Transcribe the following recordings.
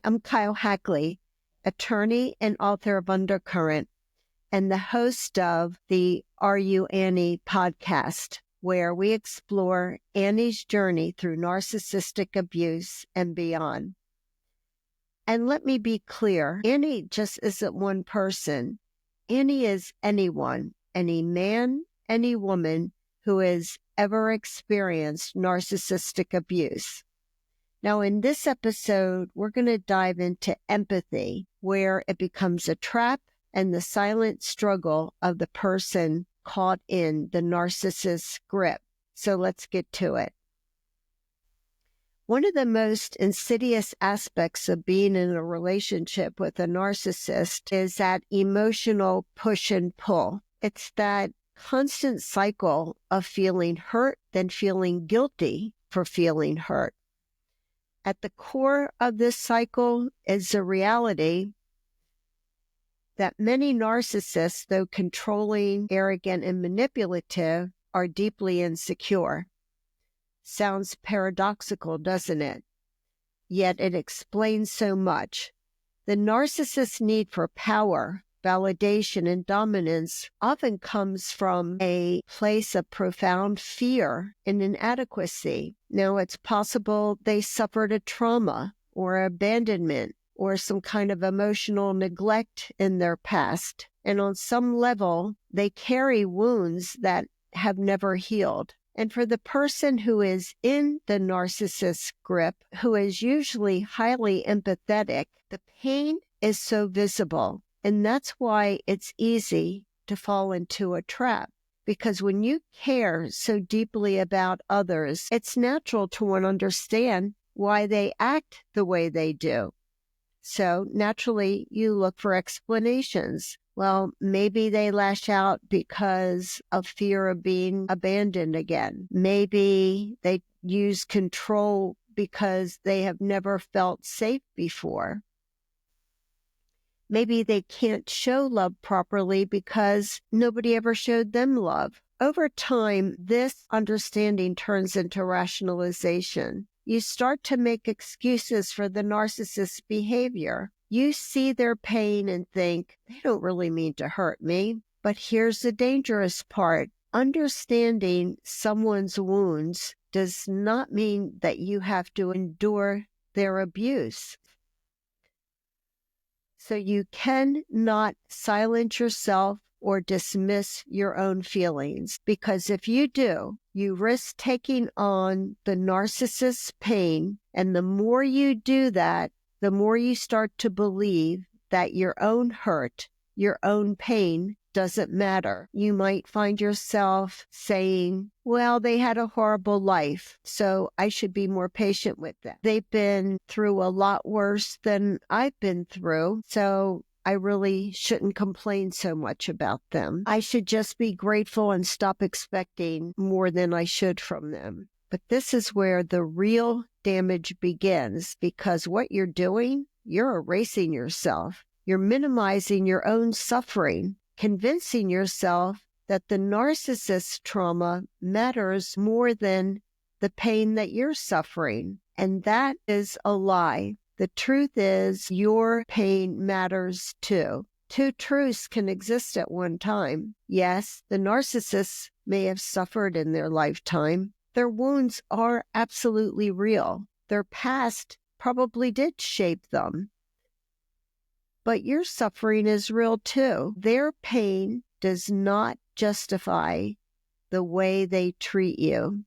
I'm Kyle Hackley, attorney and author of Undercurrent, and the host of the AreYouAnnie podcast, where we explore Annie's journey through narcissistic abuse and beyond. And let me be clear, Annie just isn't one person. Annie is anyone, any man, any woman who has ever experienced narcissistic abuse. Now, in this episode, we're going to dive into empathy, where it becomes a trap and the silent struggle of the person caught in the narcissist's grip. So let's get to it. One of the most insidious aspects of being in a relationship with a narcissist is that emotional push and pull. It's that constant cycle of feeling hurt, then feeling guilty for feeling hurt. At the core of this cycle is the reality that many narcissists, though controlling, arrogant, and manipulative, are deeply insecure. Sounds paradoxical, doesn't it? Yet it explains so much. The narcissist's need for power, validation, and dominance often comes from a place of profound fear and inadequacy. Now, it's possible they suffered a trauma or abandonment or some kind of emotional neglect in their past. And on some level, they carry wounds that have never healed. And for the person who is in the narcissist's grip, who is usually highly empathetic, the pain is so visible. And that's why it's easy to fall into a trap. Because when you care so deeply about others, it's natural to want to understand why they act the way they do. So naturally, you look for explanations. Well, maybe they lash out because of fear of being abandoned again. Maybe they use control because they have never felt safe before. Maybe they can't show love properly because nobody ever showed them love. Over time, this understanding turns into rationalization. You start to make excuses for the narcissist's behavior. You see their pain and think, they don't really mean to hurt me. But here's the dangerous part. Understanding someone's wounds does not mean that you have to endure their abuse. So you cannot silence yourself or dismiss your own feelings, because if you do, you risk taking on the narcissist's pain, and the more you do that, the more you start to believe that your own hurt, your own pain doesn't matter. You might find yourself saying, well, they had a horrible life, so I should be more patient with them. They've been through a lot worse than I've been through, so I really shouldn't complain so much about them. I should just be grateful and stop expecting more than I should from them. But this is where the real damage begins, because what you're doing, you're erasing yourself. You're minimizing your own suffering, convincing yourself that the narcissist's trauma matters more than the pain that you're suffering. And that is a lie. The truth is your pain matters too. Two truths can exist at one time. Yes, the narcissist may have suffered in their lifetime. Their wounds are absolutely real. Their past probably did shape them. But your suffering is real too. Their pain does not justify the way they treat you.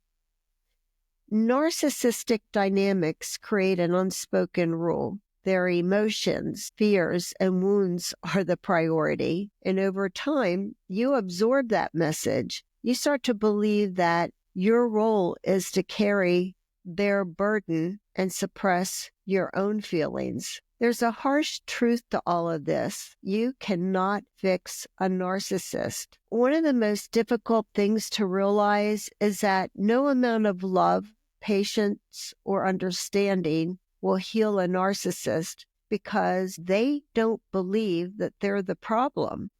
Narcissistic dynamics create an unspoken rule. Their emotions, fears, and wounds are the priority. And over time, you absorb that message. You start to believe that your role is to carry their burden and suppress your own feelings. There's a harsh truth to all of this. You cannot fix a narcissist. One of the most difficult things to realize is that no amount of love, patience, or understanding will heal a narcissist, because they don't believe that they're the problem.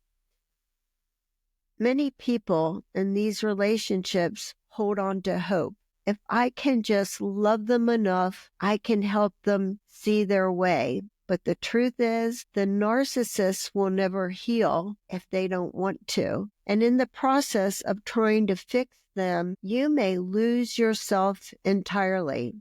Many people in these relationships hold on to hope. If I can just love them enough, I can help them see their way. But the truth is, the narcissist will never heal if they don't want to. And in the process of trying to fix them, you may lose yourself entirely.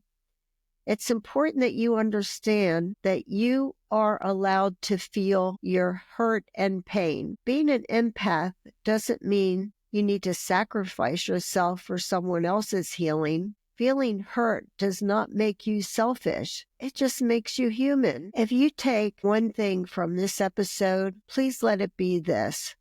It's important that you understand that you are allowed to feel your hurt and pain. Being an empath doesn't mean you need to sacrifice yourself for someone else's healing. Feeling hurt does not make you selfish. It just makes you human. If you take one thing from this episode, please let it be this.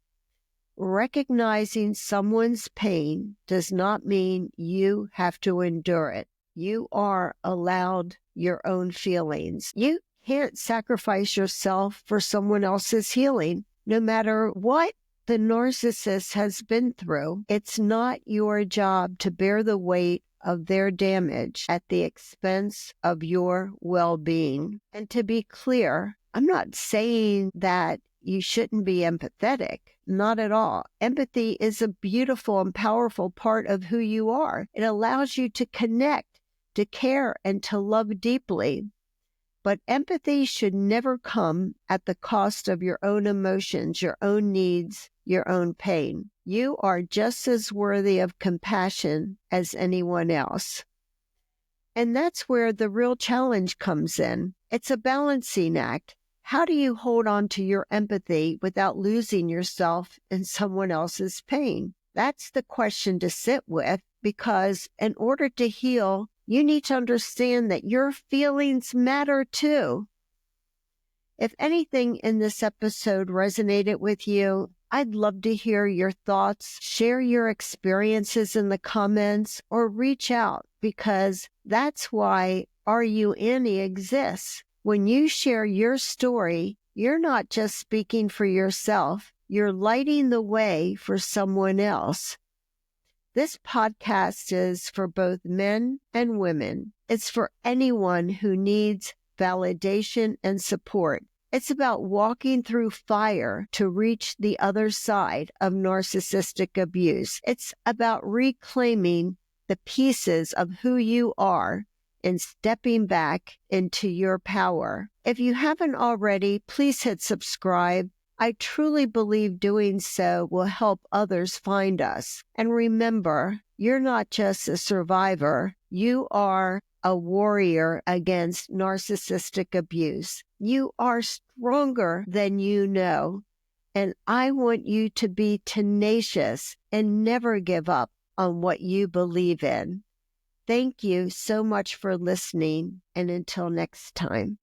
Recognizing someone's pain does not mean you have to endure it. You are allowed your own feelings. You can't sacrifice yourself for someone else's healing, no matter what the narcissist has been through. It's not your job to bear the weight of their damage at the expense of your well-being. And to be clear, I'm not saying that you shouldn't be empathetic. Not at all. Empathy is a beautiful and powerful part of who you are. It allows you to connect, to care, and to love deeply. But empathy should never come at the cost of your own emotions, your own needs, your own pain. You are just as worthy of compassion as anyone else. And that's where the real challenge comes in. It's a balancing act. How do you hold on to your empathy without losing yourself in someone else's pain? That's the question to sit with, because in order to heal, you need to understand that your feelings matter too. If anything in this episode resonated with you, I'd love to hear your thoughts. Share your experiences in the comments or reach out, because that's why AreYouAnnie exists. When you share your story, you're not just speaking for yourself, you're lighting the way for someone else. This podcast is for both men and women. It's for anyone who needs validation and support. It's about walking through fire to reach the other side of narcissistic abuse. It's about reclaiming the pieces of who you are and stepping back into your power. If you haven't already, please hit subscribe. I truly believe doing so will help others find us. And remember, you're not just a survivor. You are a warrior against narcissistic abuse. You are stronger than you know. And I want you to be tenacious and never give up on what you believe in. Thank you so much for listening, and until next time.